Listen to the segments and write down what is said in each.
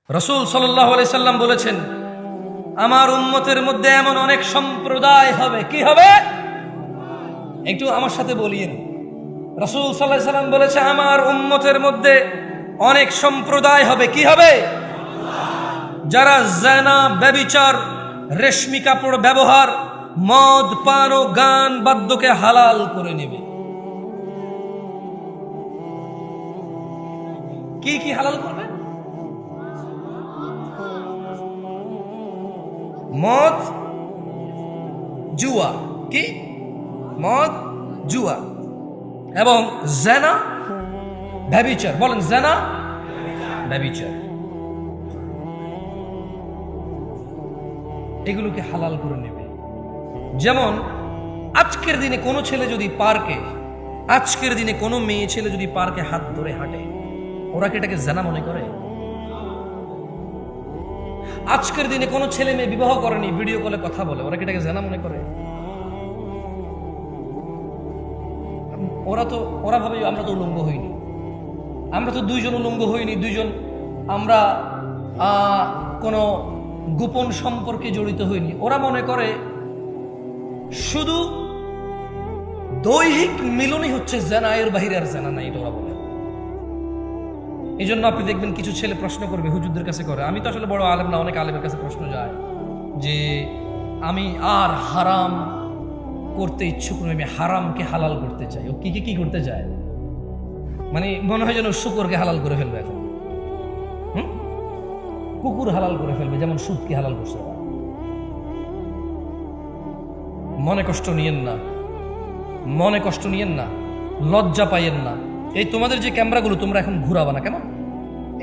রাসূল সাল্লাল্লাহু আলাইহি সাল্লাম বলেছেন, আমার উম্মতের মধ্যে এমন অনেক সম্প্রদায় হবে। কি হবে? একটু আমার সাথে বলিয়েন। রাসূল সাল্লাল্লাহু আলাইহি সাল্লাম বলেছে, আমার উম্মতের মধ্যে অনেক সম্প্রদায় হবে। কি হবে? যারা জিনা, ব্যভিচার, রেশমি কাপড় ব্যবহার, মদ, পান ও গান বাদ্যকে হালাল করে নেবে। কি কি হালাল করবে? মদ, জুয়া। কি? মদ, জুয়া এবং জিনা, ব্যভিচার। বলেন, জিনা, ব্যভিচার, এগুলোকে হালাল করে নেবে। যেমন আজকের দিনে কোনো ছেলে যদি পার্কে, আজকের দিনে কোনো মেয়ে ছেলে যদি পার্কে হাত ধরে হাঁটে, ওরা কি এটাকে জিনা মনে করে? আজকের দিনে কোনো ছেলে মেয়ে বিবাহ করেনি, ভিডিও কলে কথা বলে, ওরা কি এটাকে জিনা মনে করে? ওরা ভাবে আমরা তো উলঙ্গ হইনি, আমরা তো দুইজন উলঙ্গ হইনি, দুইজন আমরা কোনো গোপন সম্পর্কে জড়িত হইনি। ওরা মনে করে শুধু দৈহিক মিলনই হচ্ছে জিনা, এর বাহিরে আর জিনা নাই, এটা ওরা বলে। এই জন্য আপনি দেখবেন কিছু ছেলে প্রশ্ন করবে, হুজুরদের কাছে করে। আমি তো আসলে বড় আলেম না, অনেক আলেমের কাছে প্রশ্ন যায় যে আমি আর হারাম করতে ইচ্ছুক নই, আমি হারামকে হালাল করতে চাই। ও কি করতে চায়? মানে মনে হয় যেন শুকরকে হালাল করে ফেলবে এখন, কুকুর হালাল করে ফেলবে, যেমন সুদকে হালাল করছে। মনে কষ্ট নিয়েন না, মনে কষ্ট নিয়েন না, লজ্জা পাইয়েন না। এই তোমাদের যে ক্যামেরাগুলো তোমরা এখন ঘুরাবা না, কেমন?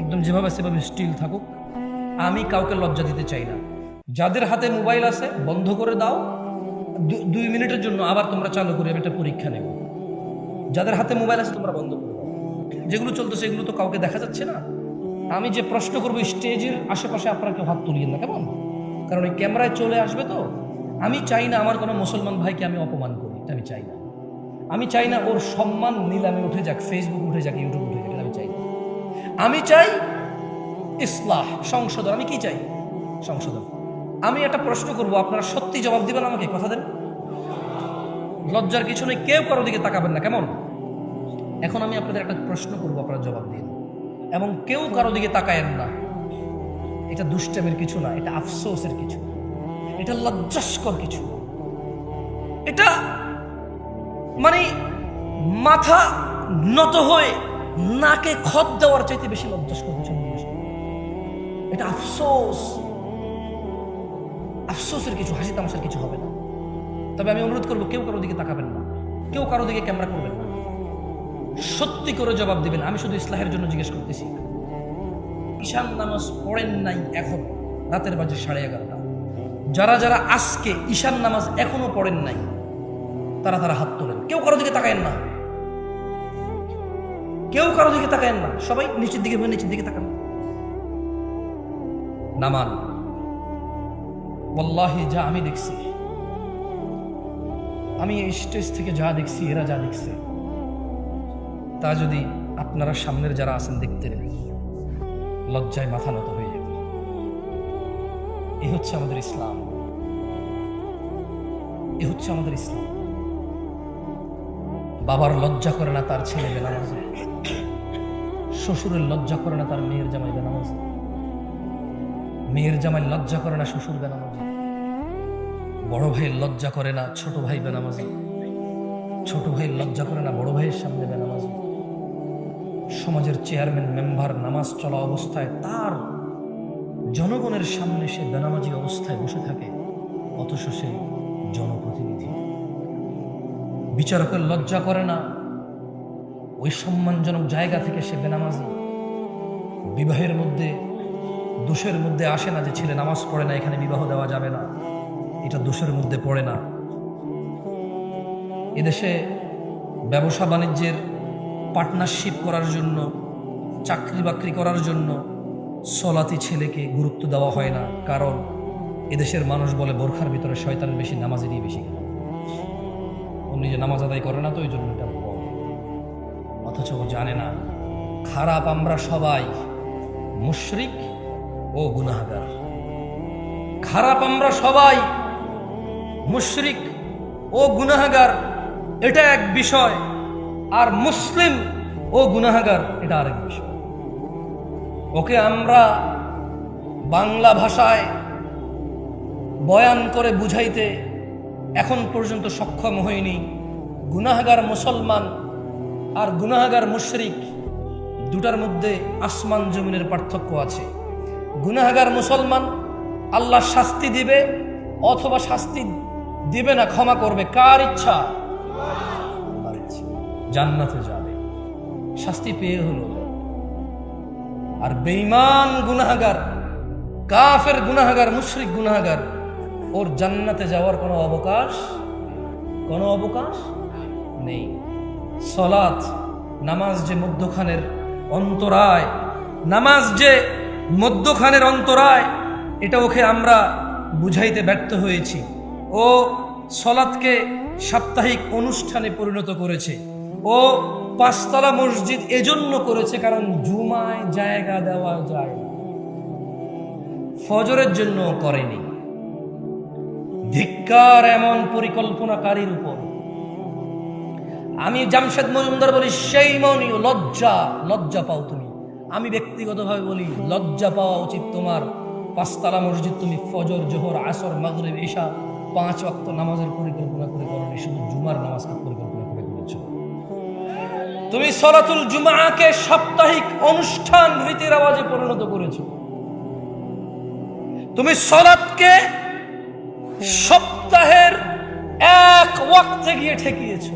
একদম যেভাবে সেভাবে স্টিল থাকুক। আমি কাউকে লজ্জা দিতে চাই না। যাদের হাতে মোবাইল আছে বন্ধ করে দাও, 2 মিনিটের জন্য আবার তোমরা চালু করে একটা পরীক্ষা নেব। যাদের হাতে মোবাইল আছে তোমরা বন্ধ করে দাও। যেগুলো চলতেছে এগুলো তো কাউকে দেখা যাচ্ছে না। আমি যে প্রশ্ন করবো, স্টেজের আশেপাশে আপনারা কেউ হাত তুলিয়েন না, কেমন? কারণ এই ক্যামেরায় চলে আসবে তো। আমি চাই না আমার কোনো মুসলমান ভাইকে আমি অপমান করি, এটা আমি চাই না। আমি চাই না ওর সম্মান নিলামে উঠে যাক, ফেসবুক উঠে যাক, ইউটিউব উঠে যাক, এটা আমি চাই না। আমি চাই ইসলাহ, সংশোধন। আমি কি চাই? সংশোধন। আমি একটা প্রশ্ন করব, আপনারা সত্যি জবাব দিবেন আমাকে, কথা দেন। লজ্জার কিছু নেই, কেউ কারো দিকে তাকাবেন না, কেমন? এখন আমি আপনাদের একটা প্রশ্ন করব, আপনারা জবাব দিন, এবং কেউ কারো দিকে তাকায়েন না। এটা দুষ্টামের কিছু না, এটা আফসোসের কিছু, এটা লজ্জাস্কর কিছু। এটা মানে মাথা নত হয়ে নাকে খত দেওয়ার চাইতে বেশি লজ্জাস্কর কিছু নেই। এটা আফসোস, আফসোসের কিছু, হাসি তামাশার কিছু হবে না। তবে আমি অনুরোধ করবো, কেউ কারো দিকে তাকাবেন না, কেউ কারো দিকে ক্যামেরা করবেন না, সত্যি করে জবাব দিবেন। আমি শুধু ইসলাহের জন্য জিজ্ঞেস করতেছি। ঈশান নামাজ পড়েন নাই এখন, রাতের বাজে 11:30। যারা যারা আজকে ঈশান নামাজ এখনো পড়েন নাই, তারা হাত তোলেন। কেউ কারো দিকে তাকায়েন না, কেউ কারো দিকে তাকায়েন না, সবাই নিচের দিকে, নিচের দিকে তাকান। নামান। ওয়াল্লাহি যা আমি দেখছি, আমি এই স্টেজ থেকে যা দেখছি, এরা যা দেখছে, তা যদি আপনারা সামনের যারা আছেন দেখতেন, লজ্জায় মাথা নত হয়ে যেত। এই হচ্ছে আমাদের ইসলাম, এ হচ্ছে আমাদের ইসলাম। বাবার লজ্জা করে না তার ছেলে বেনামাজি, শ্বশুরের লজ্জা করে না তার মেয়ের জামাই বেনামাজি, মেয়ের জামাই লজ্জা করে না শ্বশুর বেনামাজি, বড় ভাইয়ের লজ্জা করে না ছোট ভাই বেনামাজি, ছোট ভাইয়ের লজ্জা করে না বড় ভাইয়ের সামনে বেনামাজি। সমাজের চেয়ারম্যান মেম্বার নামাজ চলা অবস্থায় তার জনগণের সামনে সে বেনামাজি অবস্থায় বসে থাকে, অথচ সে জনপ্রতিনিধি। বিচারকের লজ্জা করে না ওই সম্মানজনক জায়গা থেকে সে বেনামাজি। বিবাহের মধ্যে দোষের মধ্যে আসে না যে ছেলে নামাজ পড়ে না, এখানে বিবাহ দেওয়া যাবে না, এটা দোষের মধ্যে পড়ে না। এদেশে ব্যবসা বাণিজ্যের পার্টনারশিপ করার জন্য, চাকরি বাকরি করার জন্য সলাতি ছেলেকে গুরুত্ব দেওয়া হয় না, কারণ এদেশের মানুষ বলে বোরখার ভিতরে শয়তান বেশি, নামাজেরই বেশি। ও নিজে নামাজ আদায় করে না, তো ওই জন্য এটা বলে। অথচ ও জানে না খারাপ আমরা সবাই, মুশরিক ও গুনাহগার। খারাপ আমরা সবাই, মুশরিক ও গুনাহগার এটা এক বিষয়, আর মুসলিম ও গুনাহগার এটা আরেক বিষয়। ওকে আমরা বাংলা ভাষায় বয়ান করে বুঝাইতে এখন পর্যন্ত সক্ষম হইনি। গুনাহগার মুসলমান আর গুনাহগার মুশরিক দুটার মধ্যে আসমান জমিনের পার্থক্য আছে। গুনাহগার মুসলমান আল্লাহ শাস্তি দিবে অথবা শাস্তি দিবে না, ক্ষমা করবে, কার ইচ্ছা? জান্নাতে যাবে, শাস্তি পেয়ে হলো। আর বেঈমান গুনাহগার, কাফের গুনাহগার, মুশরিক গুনাহগার, ওর জান্নাতে যাওয়ার কোনো অবকাশ নেই। সালাত, নামাজ যে মধ্যখানের অন্তরায়, নামাজ যে মধ্যখানের অন্তরায়, এটা ওকে আমরা বুঝাইতে ব্যর্থ হয়েছি। ও সালাতকে সাপ্তাহিক অনুষ্ঠানে পরিণত করেছে। ও পাঁচতলা মসজিদ এজন্য করেছে কারণ জুমায় জায়গা দেওয়া যায় না, ফজরের জন্য করেনি। ধিক্কার এমন পরিকল্পনাকারীর উপর। আমি জামশেদ মজুমদার বলি, সেই মনি লজ্জা পাও তুমি। আমি ব্যক্তিগতভাবে বলি, লজ্জা পাওয়া উচিত তোমার। পাঁচতলা মসজিদ তুমি ফজর, জোহর, আসর, মাগরিব, ইশা 5 ওয়াক্ত নামাজের পরিকল্পনা করে করনি, শুধু জুমার নামাজকে পরিকল্পনা করে করেছ। তুমি সলাতুল জুমাকে সাপ্তাহিক অনুষ্ঠান রীতির আওয়াজে পরিণত করেছো। তুমি সলাতকে সপ্তাহের এক ওয়াক্তে গিয়ে ঠেকিয়েছো।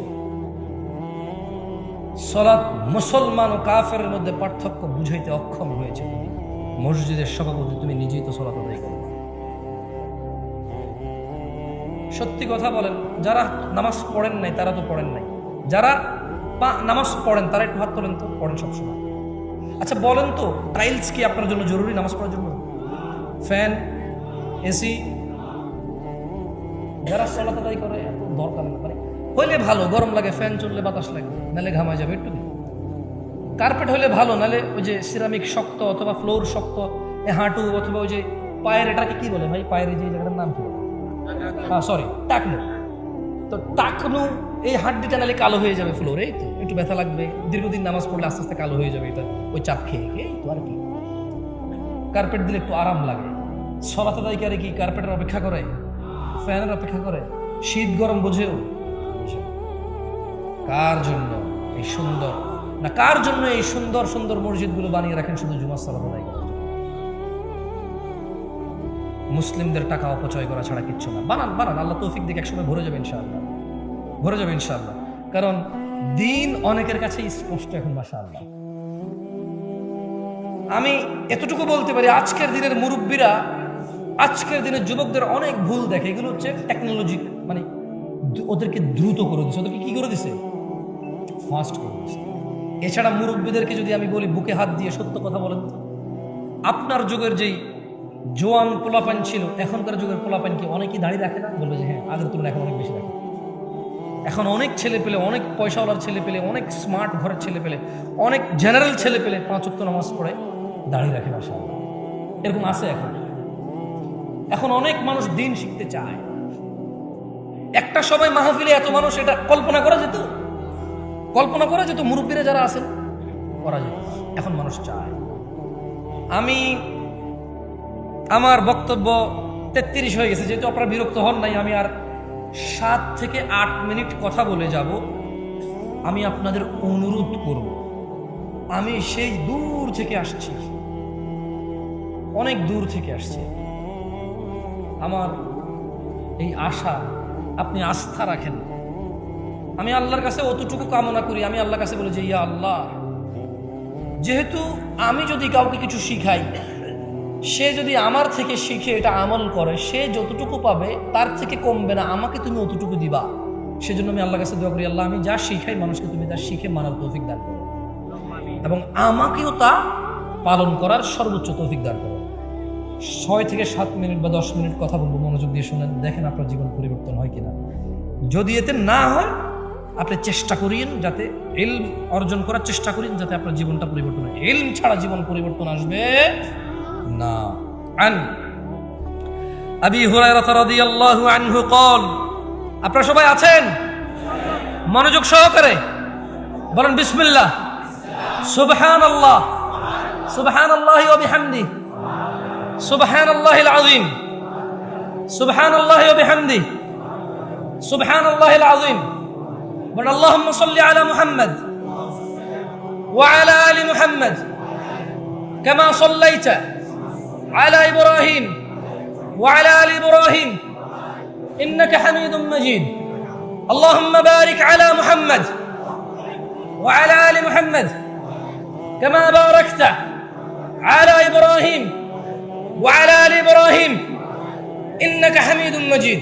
সলাত মুসলমান ও কাফেরের মধ্যে পার্থক্য বুঝাইতে অক্ষম হয়েছে তুমি। মসজিদের সভাপতি, তুমি নিজেই তো সলাত আদায় করো। সত্যি কথা বলেন, যারা নামাজ পড়েন নাই তারা তো পড়েন নাই, যারা নামাজ পড়েন তারা একটু হাত তোলেন তো, পড়েন সবসময়। আচ্ছা বলেন তো, টাইলস কি আপনার জন্য জরুরি নামাজ পড়ার জন্য? ফ্যান, এসি, যারা সলাত আদায় করে এত দরকার না করে হইলে ভালো, গরম লাগে, ফ্যান চললে বাতাস লাগে, নালে ঘামা যাবে একটু। কার্পেট হইলে ভালো, নালে ওই যে সিরামিক শক্ত অথবা ফ্লোর শক্ত, হাঁটু অথবা ওই যে পায়ের, এটাকে কি বলে ভাই, পায়ের যে জায়গাটার নাম কি বলে? সরি, টাকনু। তো টাকনু, এই হাড্ডিটা নালে কালো হয়ে যাবে ফ্লোর, এই তো একটু ব্যথা লাগবে, দীর্ঘদিন নামাজ পড়লে আস্তে আস্তে কালো হয়ে যাবে এটা, ওই চাপ খেয়ে খেয়ে তো আর কি। কার্পেট দিলে একটু আরাম লাগে। সলাত আদায়কারী কি কার্পেটের অপেক্ষা করে? ফ্যানের অপেক্ষা করে? শীত গরম বোঝেও? কার জন্য এই সুন্দর না, কার জন্য এই সুন্দর সুন্দর মসজিদগুলো বানিয়ে রাখেন? শুধু জুমার সালাত আদায় করার জন্য। মুসলিমদের টাকা অপচয় করা ছাড়া কিচ্ছু না। বানান, আল্লাহ তৌফিক দিকে একসময় ভরে যাবে ইনশাআল্লাহ। কারণ দিন অনেকের কাছে স্পষ্ট এখন, মাশাআল্লাহ। আমি এতটুকু বলতে পারি, আজকের দিনের মুরব্বীরা, আজকের দিনের যুবকদের অনেক ভুল দেখে। এগুলো হচ্ছে টেকনোলজি, মানে ওদেরকে দ্রুত করে দিচ্ছে, ওদেরকে কি করে দিছে? ফাস্ট করে দিচ্ছে। এছাড়া মুরব্বীদেরকে যদি আমি বলি, বুকে হাত দিয়ে সত্য কথা বলেন তো, আপনার যুগের যেই জোয়ান পোলাপান ছিল, এখনকার যুগের পোলাপান কি অনেকেই দাড়ি রাখে না? বলবে যে হ্যাঁ, আগের তুলনায় এখন অনেক বেশি রাখে। এখন অনেক ছেলে পেলে, অনেক পয়সাওয়ালার ছেলে পেলে, অনেক স্মার্ট ঘরের ছেলে পেলে, অনেক জেনারেল ছেলে পেলে 5 ওয়াক্ত নামাজ পড়ে দাড়ি রাখে, মাশাআল্লাহ। এরকম আছে এখন অনেক মানুষ দিন শিখতে চায়। একটা সময় মাহফিলে এত মানুষ, এটা কল্পনা করা যেত, মুরব্বীরা যারা আছেন করা যেত। এখন মানুষ চায়। আমি আমার বক্তব্য 33 হয়ে গেছে, যেহেতু আপনারা বিরক্ত হন নাই, আমি আর 7 থেকে 8 মিনিট কথা বলে যাব। আমি আপনাদের অনুরোধ করব, আমি সেই দূর থেকে আসছি, অনেক দূর থেকে আসছি। আমার এই আশা আপনি আস্থা রাখেন। আমি আল্লাহর কাছে অতটুকু কামনা করি, আমি আল্লাহর কাছে বলি যে ইয়া আল্লাহ, যেহেতু আমি যদি কাউকে কিছু শিখাই, সে যদি আমার থেকে শিখে এটা আমল করে, সে যতটুকু পাবে তার থেকে কমবে না, আমাকে তুমি অতটুকু দিবা। সেজন্য আমি আল্লাহর কাছে দোয়া করি, আল্লাহ আমি যা শিখাই মানুষকে তুমি তা শিখে মানার তৌফিক দান করো, এবং আমাকেও তা পালন করার সর্বোচ্চ তৌফিক দান করো। 6 থেকে 7 মিনিট বা 10 মিনিট কথা বলবো, মনোযোগ দিয়ে শুনেন, দেখেন আপনার জীবন পরিবর্তন হয় কিনা। যদি এতে না হয়, আপনি চেষ্টা করিয়েন, যাতে ইলম অর্জন করার চেষ্টা করেন, যাতে আপনার জীবনটা পরিবর্তন হয়। ইলম ছাড়া জীবন পরিবর্তন আসবে না। আন আবি হুরায়রা রাদিয়াল্লাহু আনহু قال, আপনারা সবাই আছেন? মনোযোগ সহকারে বলেন বিসমিল্লাহ। সুবহানাল্লাহ, সুবহানাল্লাহি ওয়া বিহামদিহি, সুবহানাল্লাহিল আযীম, সুবহানাল্লাহি ওয়া বিহামদিহি, সুবহানাল্লাহিল আযীম। বলেন আল্লাহুম্মা সাল্লি আলা মুহাম্মদ ওয়া আলা আলি মুহাম্মদ কামা সাল্লাইতা আলা ইব্রাহিম ওয়া আলা আলি ইব্রাহিম ইন্নাকা হামিদুম মাজিদ। আল্লাহুম্মা বারিক আলা মুহাম্মদ ওয়া আলা আলি মুহাম্মদ কামা বারাকতা আলা ইব্রাহিম ওয়া আলা আলি ইব্রাহিম ইন্নাকা হামিদুম মাজিদ।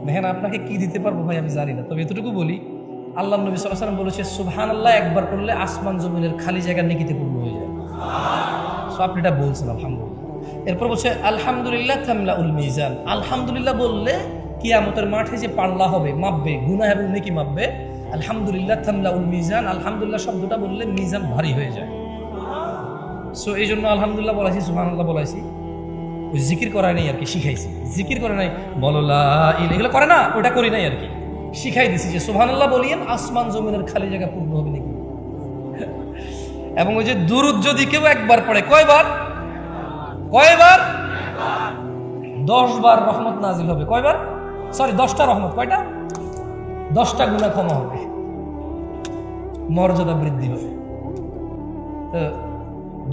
দেখেন আপনাকে কি দিতে পারবো ভাই আমি জানি না, তবে এতটুকু বলি, আল্লাহ নবী সাল্লাল্লাহু আলাইহি ওয়াসাল্লাম বলেছে সুবহানাল্লাহ একবার করলে আসমান জমিনের খালি জায়গা নেকিতে পূর্ণ হয়ে যায়। সো আপনি এটা বলছেন আলহামদুলিল্লাহ। এরপর বলছে আলহামদুলিল্লাহ তামলাউল মিজান, আলহামদুলিল্লাহ বললে কিয়ামতের মাঠে যে পাল্লা হবে, মাপবে, গুনাহ এবং নেকি মাপবে। আলহামদুলিল্লাহ তামলাউল মিজান, আলহামদুলিল্লাহ শব্দটা বললে মিজান ভারী হয়ে যায়। সো এই জন্য আলহামদুলিল্লাহ বলাইছি, সুবহানাল্লাহ বলাইছি। ওই জিকির করাই নাই আর কি, শিখাইছি। জিকির করে নাই, বলো লা ইলাহা, এগুলো করে না, ওটা করি নাই আর কি, শিখাই দিছি যে সুবহানাল্লাহ বলিয়েন আসমান জমিনের খালি জায়গা পূর্ণ হবে নাকি। এবং ওই যে দুরূদ যদি কেউ একবার পড়ে, কয়বার? 10 বার রহমত নাজিল হবে। কয়বার? সরি, 10টা রহমত। কয়টা? 10টা গুনাহ ক্ষমা হবে, মর্যাদা বৃদ্ধি হবে। তো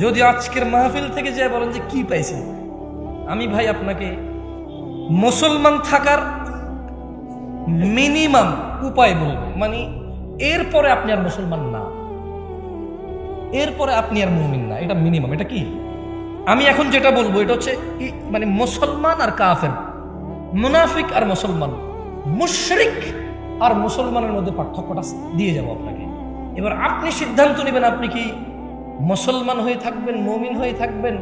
যদি আজকের মাহফিল থেকে যে বলেন যে কি পাইছেন, আমি ভাই আপনাকে মুসলমান থাকার মিনিমাম উপায় বলবো, মানে এরপরে আপনি আর মুসলমান না, এরপরে আপনি আর মুমিন না, এটা মিনিমাম। এটা কি আমি এখন যেটা বলবো এটা হচ্ছে মানে মুসলমান আর কাফের, মুনাফিক আর মুসলমান, মুশরিক আর মুসলমানের মধ্যে পার্থক্যটা দিয়ে যাবো আপনাকে। এবার আপনি সিদ্ধান্ত নেবেন, আপনি কি মুসলমান হয়ে থাকবেন, মুমিন হয়ে থাকবেন,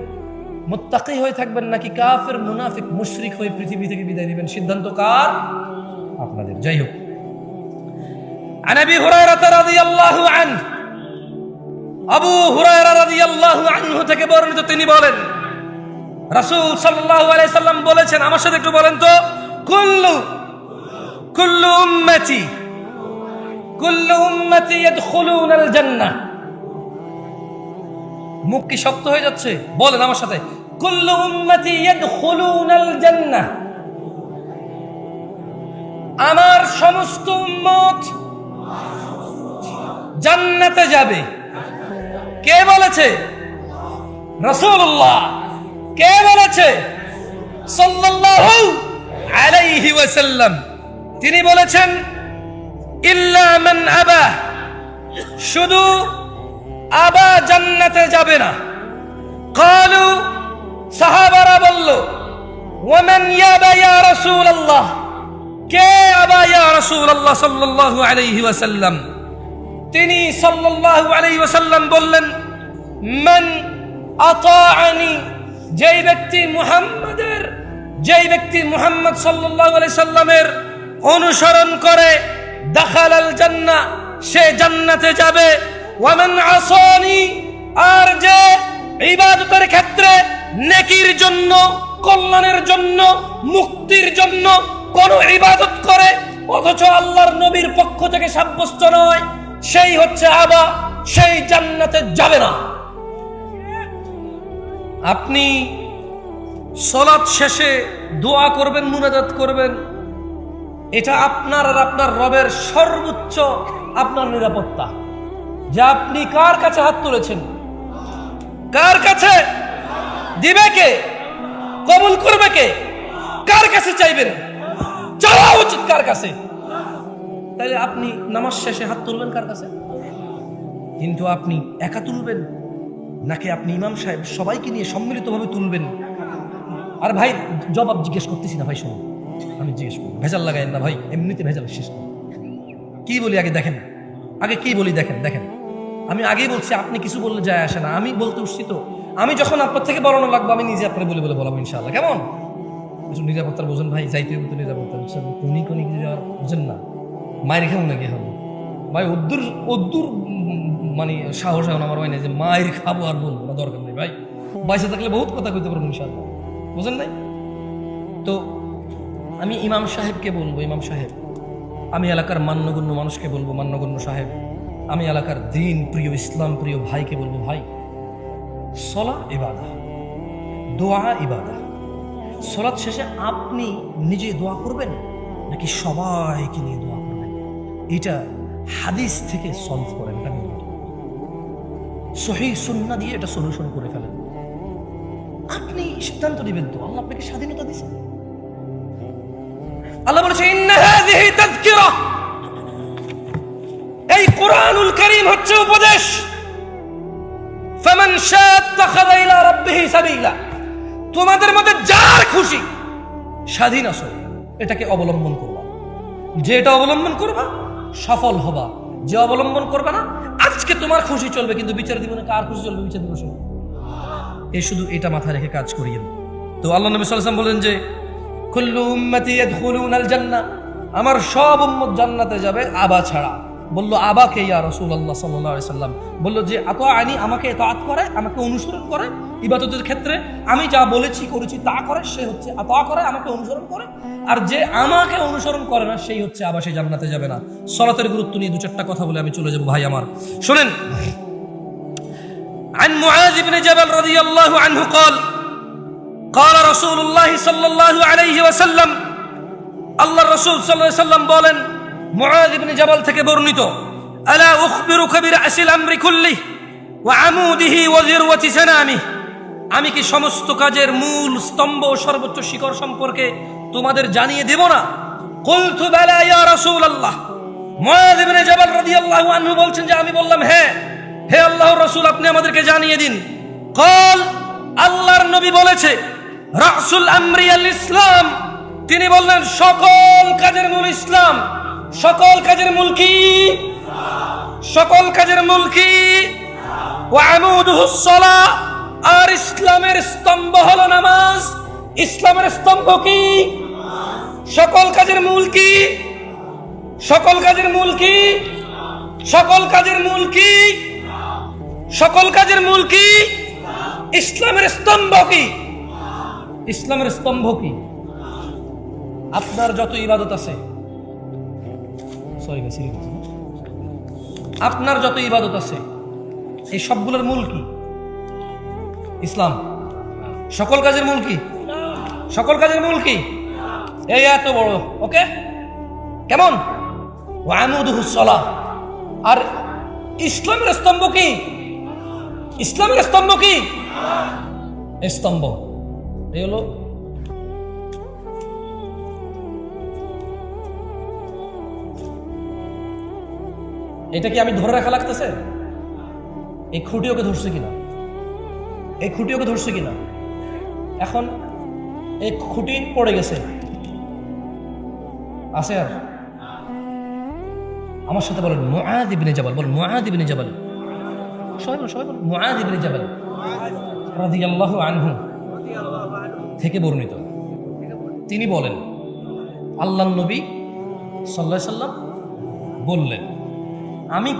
মুত্তাকি হয়ে থাকবেন, নাকি কাফের, মুনাফিক, মুশরিক হয়ে পৃথিবী থেকে বিদায় নেবেন। সিদ্ধান্ত কার? আপনাদের। যাই হোক, আন আবি হুরায়রা রাদিয়াল্লাহু আনহু, আবু হুরায়রা রাদিয়াল্লাহু আনহু থেকে বর্ণিত, তিনি বলেন রাসূল সাল্লাল্লাহু আলাইহি সাল্লাম বলেছেন, আমার সাথে একটু বলেন তো, কুল্লু উম্মতি ইয়াদখুলুনাল জান্নাহ। মুখ কি শক্ত হয়ে যাচ্ছে? বলেন আমার সাথে, কুল্লু উম্মতি ইয়াদখুলুনাল জান্নাহ। আমার সমস্ত উম্মত জান্নাতে যাবে। কে বলেছে? রাসূলুল্লাহ। কে বলেছে? সাল্লাল্লাহু আলাইহি ওয়াসাল্লাম। তিনি বলেছেন ইল্লা মান আবা, শুধু আবা জান্নাতে যাবে না। ক্বালু, সাহাবারা বলল, ওয়ামান ইয়াবা ইয়া রাসূলুল্লাহ, কে আবা ইয়া রাসূলুল্লাহ সাল্লাল্লাহু আলাইহি ওয়াসাল্লাম। তিনি সাল্লাল্লাহু আলাইহি ওয়াসাল্লাম বললেন, মান আতাআনি, যেই ব্যক্তি মুহাম্মদ সাল্লাল্লাহু আলাইহি সাল্লামের অনুসরণ করে, দাখালাল জান্নাহ, সে জান্নাতে যাবে। ওয়ামান আসানি, আর যে ইবাদতের ক্ষেত্রে নেকির জন্য, কল্যাণের জন্য, মুক্তির জন্য কোন ইবাদত করে অথচ আল্লাহর নবীর পক্ষ থেকে সাব্যস্ত নয়, সেই হচ্ছে আবা, সেই জান্নাতে যাবে না। আপনি সালাত শেষে দোয়া করবেন, মুনাজাত করবেন, এটা আপনার আর আপনার রবের সর্বোচ্চ আপনার নিরাপত্তা। যে আপনি কার কাছে হাত তুলেছেন, কার কাছে দিবে কে, কবুল করবে কে, কার কাছে চাইবেন, চাওয়া উচিত কার কাছে। তাহলে আপনি নামাজ শেষে হাত তুলবেন কার কাছে? কিন্তু আপনি একা তুলবেন নাকি আপনি ইমাম সাহেব সবাইকে নিয়ে সম্মিলিতভাবে তুলবেন? আর ভাই জবাব জিজ্ঞেস করতেছি না ভাই, শুনুন, আমি জিজ্ঞেস করবো, ভেজাল লাগাইন না ভাই, এমনিতে ভেজাল শেষ না। কি বলি আগে দেখেন, আগে কি বলি দেখেন। আমি আগেই বলছি, আপনি কিছু বললে যায় আসে না, আমি বলতে উঠছি তো। আমি যখন আপনার থেকে বলানো লাগবো, আমি নিজে আপনার বলে বলাবো ইনশাআল্লাহ। কেমন কিছু নিরাপত্তার বোঝেন ভাই, যাইতে হবে তো নিরাপত্তা বুঝছেন, কোনি বুঝেন না, মায়ের খাবো নাকি খাবো ভাই, ওদ্দুর মানে সাহস এখন আমার হয় না যে মায়ের খাবো আর বলবো না, দরকার নেই ভাই। বাইসে থাকলে বহুত কথা কইতে পারবো ইনশাআল্লাহ, বুঝেন নাই? তো আমি ইমাম সাহেবকে বলবো, ইমাম সাহেব, আমি এলাকার মান্যগণ্য মানুষকে বলবো, মান্যগণ্য সাহেব, আমি এলাকার দিন প্রিয় ইসলাম প্রিয় ভাইকে বলবো, ভাই সলা ইবাদা, দোয়া ইবাদা। সলাৎ শেষে আপনি নিজে দোয়া করবেন নাকি সবাইকে নিয়ে দোয়া করবেন, এটা হাদিস থেকে সলভ করেন, এটা সহিহ সুন্নাহ দিয়ে এটা সলিউশন করে ফেলেন। আপনি সিদ্ধান্ত নেবেন, তো আল্লাহ আপনাকে স্বাধীনতা দিয়েছেন। আল্লাহ বলেছে ইন্না হাযিহি তাযকিরা, এই কুরআনুল কারীম হচ্ছে উপদেশ। ফামান শাআ ইত্তাখাযা ইলা রাব্বিহি সাবিলা, তোমাদের মধ্যে যার খুশি স্বাধীন আছো, এটাকে অবলম্বন করবা। যে এটা অবলম্বন করবা সফল হবা, যে অবলম্বন করবে না, আজকে তোমার খুশি চলবে কিন্তু বিচার জীবনে কার খুশি চলবে? বিচার দিবস এই শুধু এটা মাথায় রেখে কাজ করিয়েন। তো আল্লাহ নবী সাল্লাল্লাহু আলাইহি ওয়াসাল্লাম বলেন যে কুল্লু উম্মতি ইয়াদখুলুনাল জান্নাহ, আমার সব উম্মত জান্নাতে যাবে আবা ছাড়া। বললো আবা কে ইয়া রাসূলুল্লাহ সাল্লাল্লাহু আলাইহি ওয়াসাল্লাম? বললো যে আতাআনি, আমাকে ইতাআত করে, আমাকে অনুসরণ করে ইবাদতের ক্ষেত্রে, আমি যা বলেছি করেছি তা করে, সে হচ্ছে আতা করে, আমাকে অনুসরণ করে। আর যে আমাকে অনুসরণ করে না সেই হচ্ছে আবা, সে জান্নাতে যাবে না। সালাতের গুরুত্ব নিয়ে দু চারটা কথা বলে আমি চলে যাব ভাই আমার, শুনেন। عن معاذ بن جبل رضي الله عنه قال قال رسول الله صلى الله عليه وسلم, الله الرسول صلى الله عليه وسلم বলেন, মুআয ইবনে জাবাল থেকে বর্ণিত, আলা উখবিরুকা বিরাসিল আমরি কুল্লিহি ওয়া আমুদিহি ওয়া যিরওয়াতি সানামিহি, আমি কি সমস্ত কাজের মূল স্তম্ভ ও সর্বোচ্চ শিখর সম্পর্কে তোমাদের জানিয়ে দেব না? কুলতু বালা ইয়া রাসূলুল্লাহ, মুআয ইবনে জাবাল রাদিয়াল্লাহু আনহু বলছেন যে আমি বললাম হ্যাঁ, হে আল্লাহর রাসূল আপনি আমাদেরকে জানিয়ে দিন। قال, আল্লাহর নবী বলেছে, রাসুল আমরি আল ইসলাম, তিনি বললেন সকল কাজের মূল ইসলাম। সকল কাজের মূল কি? সকল কাজের মূল কি? ওয়া আমুদুহুস সালাহ, আর ইসলামের স্তম্ভ হলো নামাজ। ইসলামের স্তম্ভ কি? সকল কাজের মূল কি? সকল কাজের মূল কি? সকল কাজের মূল কি? সকল কাজের মূল কি? ইসলামের স্তম্ভ কি? ইসলামের স্তম্ভ কি? আপনার যত ইবাদত আছে, আপনার যত ইবাদত আছে এই সবগুলোর মূল কি? ইসলাম। সকল কাজের মূল কি? সকল কাজের মূল কি? এই এত বড়, ওকে কেমন? ওয়া আমুদুহুস সালাহ, আর ইসলামের স্তম্ভ কি? ইসলামের স্তম্ভ কি? স্তম্ভ এই হলো এটা কি আমি ধরে রাখা লাগতেছে? এই খুঁটি ওকে ধরছে কিনা? এই খুঁটি ওকে ধরছে কিনা? এখন এই খুঁটি পড়ে গেছে, আছে আর? আমার সাথে বলেন মুআয ইবনে জাবাল, বল মুআয ইবনে জাবাল, সবাই বল, সবাই বল মুআয ইবনে জাবাল রাদিয়াল্লাহু আনহু থেকে বর্ণিত। তিনি বলেন আল্লাহর নবী সাল্লাল্লাহু আলাইহি সাল্লাম বললেন, আমি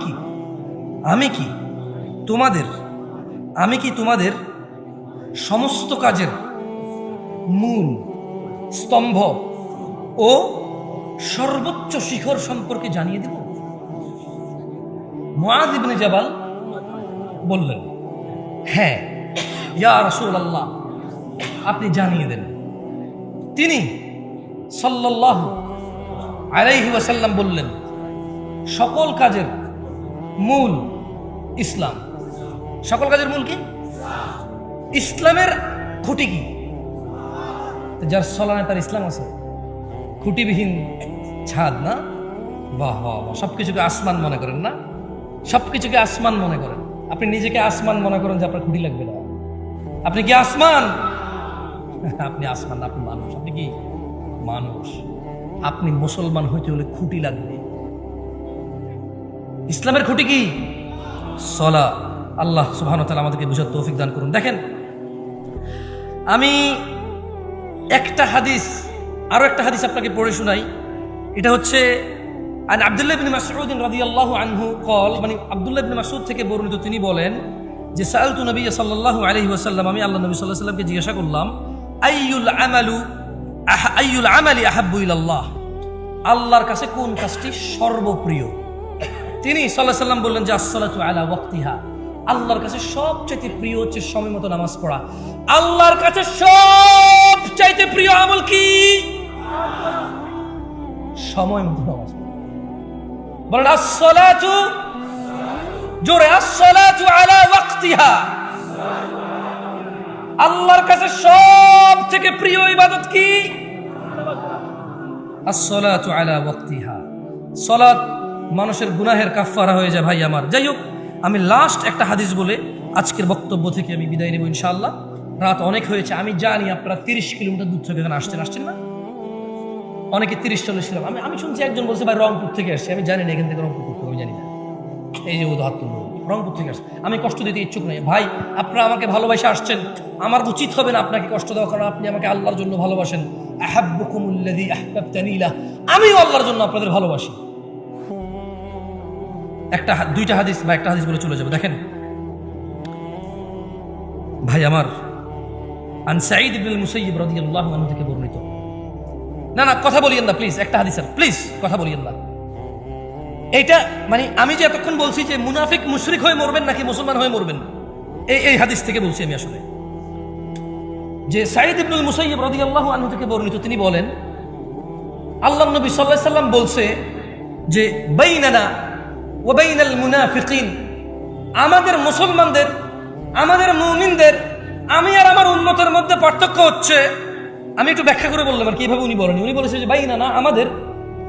কি তোমাদের সমস্ত কাজের মূল স্তম্ভ ও সর্বোচ্চ শিখর সম্পর্কে জানিয়ে দেব? মুআয ইবনে জাবাল বললেন, হ্যাঁ ইয়া রাসূলুল্লাহ, আপনি জানিয়ে দেন। তিনি সাল্লাল্লাহু আলাইহি ওয়াসাল্লাম বললেন, সকল কাজের মূল ইসলাম। সকল কাজের মূল কি? ইসলামের খুঁটি কি? যার সলানে তার ইসলাম আছে, খুঁটিবিহীন ছাদ না? বাহ বাহ বাহ, সবকিছুকে আসমান মনে করেন না? সবকিছুকে আসমান মনে করেন। আপনি নিজেকে আসমান মনে করেন যে আপনার খুঁটি লাগবে না। আপনি কি আসমান? আপনি আসমান, আপনি মানুষ। আপনি কি মানুষ? আপনি মুসলমান হইতে হলে খুঁটি লাগবে। ইসলামের খুঁটি কি? সলা। আল্লাহ সুবহানাহু ওয়া তাআলা আমাদেরকে বুঝার তৌফিক দান করুন। দেখেন, আমি আরো একটা হাদিস আপনাকে পড়ে শোনাই। এটা হচ্ছে আন আব্দুল্লাহ ইবনে মাসউদ রাদিয়াল্লাহু আনহু قال, মানে আব্দুল্লাহ ইবনে মাসউদ থেকে বর্ণিত, তিনি বলেন যে সাআলতু নবী সাল্লাল্লাহু আলাইহি ওয়াসাল্লাম, আমি আল্লাহ নবী সাল্লাল্লাহু আলাইহি ওয়াসাল্লামকে জিজ্ঞাসা করলাম, আইয়ুল আমালি আহাব্বু ইলাল্লাহ, আল্লাহর কাছে কোন কাজটি সর্বপ্রিয়? তিনি সাল্লাল্লাহু আলাইহি ওয়াসাল্লাম বললেন যে আসসালাতু আলা ওয়াক্তিহা, আল্লাহর কাছে সবচাইতে প্রিয় হচ্ছে সময় মতো নামাজ পড়া। আল্লাহর কাছে সবচাইতে প্রিয় আমল কি? সময় মতো নামাজ পড়া। বলেন আসসালাতু, জোরে, আসসালাতু আলা ওয়াক্তিহা। আল্লাহর কাছে সব থেকে প্রিয় ইবাদত কি? আসসালাতু আলা ওয়াক্তিহা। সালাত মানুষের গুনাহের কাফফারা হয়ে যায় ভাই আমার। যাই হোক, আমি লাস্ট একটা হাদিস বলে আজকের বক্তব্য থেকে আমি বিদায় নেব ইনশাআল্লাহ। রাত অনেক হয়েছে, আমি জানি আপনারা 30 কিলোমিটার দূর থেকে এখানে আসছেন না? অনেকে 30-40 কিলোমিটার। আমি শুনছি একজন বলছে ভাই রংপুর থেকে আসছে। আমি জানি না এখান থেকে রংপুর করতে, আমি জানি না। এই যে উদাহরণ তুলব, রংপুর থেকে আসছে। আমি কষ্ট দিতে ইচ্ছুক নই ভাই, আপনারা আমাকে ভালোবাসে আসছেন, আমার উচিত হবে না আপনাকে কষ্ট দেওয়া, কারণ আপনি আমাকে আল্লাহর জন্য ভালোবাসেন। আহাব্বুকুমুল্লাযী আহবাবতানি লাহ, আমিও আল্লাহর জন্য আপনাদের ভালোবাসি। দুইটা হাদিস বা একটা হাদিস বলে চলে যাবে। দেখেন ভাই আমার, আন সাঈদ ইবনুল মুসাইয়্যিব রাদিয়াল্লাহু আনহু থেকে বর্ণিত। না কথা বলিয়েন না প্লিজ, একটা হাদিস আর প্লিজ কথা বলিয়েন না। এইটা মানে আমি যে এতক্ষণ বলছি যে মুনাফিক মুশরিক হয়ে মরবেন নাকি মুসলমান হয়ে মরবেন, এই হাদিস থেকে বলছি আমি আসলে। যে সাঈদ ইবনুল মুসাইয়্যিব রাদিয়াল্লাহু আনহু থেকে বর্ণিত, তিনি বলেন আল্লাহর নবী সাল্লাল্লাহু আলাইহি সাল্লাম বলছে যে বাইনানা ওয়া বাইনাল মুনাফিকিন, আমাদের মুসলমানদের, আমাদের মুমিনদের, আমি আর আমার উম্মতের মধ্যে পার্থক্য হচ্ছে, আমি একটু ব্যাখ্যা করে বললাম আর কি, এইভাবে উনি বলেন। উনি বলেছে যে বাইনানা, আমাদের,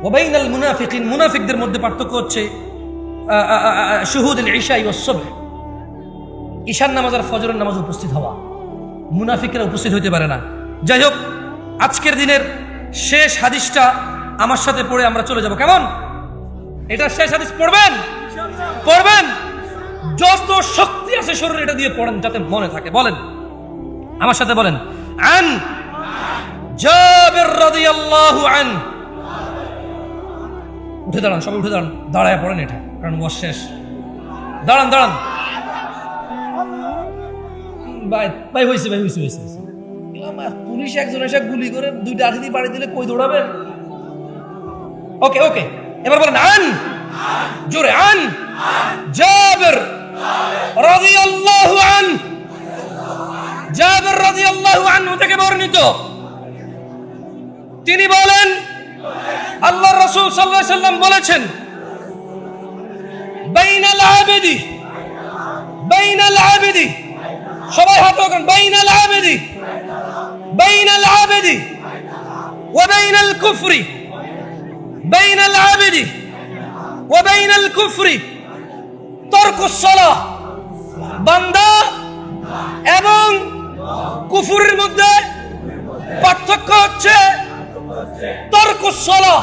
ওয়া বাইনাল মুনাফিকিন, মুনাফিকদের মধ্যে পার্থক্য হচ্ছে শুহুদুল ইশা ওয়াস সুবহ, ঈশার নামাজ আর ফজরের নামাজ উপস্থিত হওয়া। মুনাফিকরা উপস্থিত হতে পারে না। যাই হোক, আজকের দিনের শেষ হাদিসটা আমার সাথে পড়ে আমরা চলে যাব, কেমন? এটা শেষ হাদিস পড়বেন, যত শক্তি আছে শরীরে এটা দিয়ে পড়েন যাতে মনে থাকে। বলেন আমার সাথে, বলেন আন জাবির রাদিয়াল্লাহু আনহু। উঠে দাঁড়ান, সবাই উঠে দাঁড়ান, দাঁড়ায় পড়েন এটা, কারণ ওয়াজ শেষ। দাঁড়ান ভাই হয়েছে। পুলিশ একজন এসে গুলি করে 2টা লাঠি দিয়ে বাড়ি দিলে কই দৌড়াবেন? ওকে, এবার বলেন আন, জোরে, আন জাবির রাদিয়াল্লাহু আনহু, জাবির রাদিয়াল্লাহু আনহু থেকে বর্ণিত, তিনি বলেন আল্লাহর রাসূল সাল্লাল্লাহু আলাইহি সাল্লাম বলেছেন বাইনাল আবিদি, সবাই হাত ওখান, বাইনাল আবিদি ওয়া বাইনাল কুফরি, বাইনাল আবিদি ওয়া বাইনাল কুফরি তারকুস সালাহ, বান্দা এবং কুফরের মধ্যে পার্থক্য হচ্ছে তারকুস সালাহ,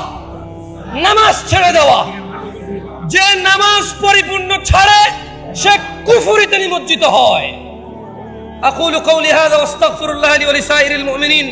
নামাজ ছেড়ে দেওয়া। যে নামাজ পরিপূর্ণ ছাড়ে সে কুফরিতে নিমজ্জিত হয়। আকুলু কওলি হাযা ওয়াস্তাগফিরুল্লাহ লি ওয়া লিসাইরিল মুমিনিন।